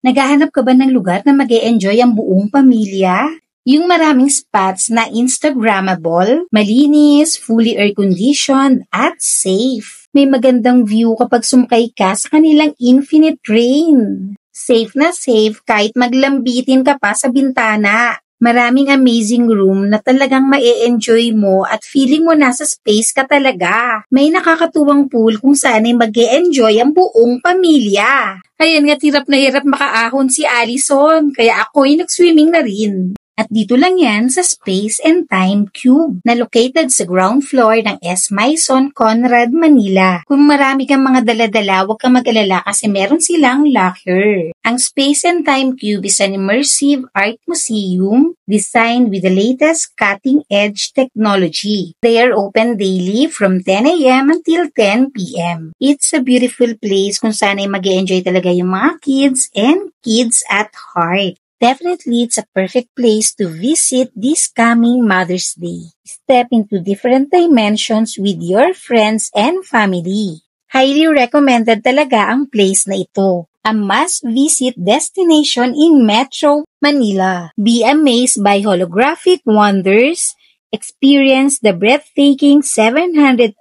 Naghahanap ka ba ng lugar na mag-e-enjoy ang buong pamilya? Yung maraming spots na Instagrammable, malinis, fully air-conditioned, at safe. May magandang view kapag sumakay ka sa kanilang infinite train. Safe na safe kahit maglambitin ka pa sa bintana. Maraming amazing room na talagang ma-e-enjoy mo at feeling mo nasa space ka talaga. May nakakatuwang pool kung saan ay mag-e-enjoy ang buong pamilya. Ayan nga, hirap na hirap makaahon si Allison, kaya ako'y nag-swimming na rin. At dito lang yan sa Space and Time Cube na located sa ground floor ng S. Maison, Conrad, Manila. Kung marami kang mga dala-dala, huwag kang mag-alala kasi meron silang locker. Ang Space and Time Cube is an immersive art museum designed with the latest cutting-edge technology. They are open daily from 10 a.m. until 10 p.m. It's a beautiful place kung saan ay mag-e-enjoy talaga yung mga kids and kids at heart. Definitely, it's a perfect place to visit this coming Mother's Day. Step into different dimensions with your friends and family. Highly recommended talaga ang place na ito. A must-visit destination in Metro Manila. Be amazed by holographic wonders. Experience the breathtaking 720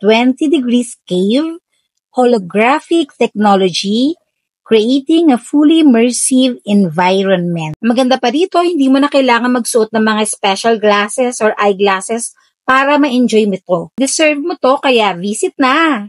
degrees cave, holographic technology, creating a fully immersive environment. Maganda pa dito, hindi mo na kailangan magsuot ng mga special glasses or eyeglasses para ma-enjoy mo ito. Deserve mo to, kaya visit na!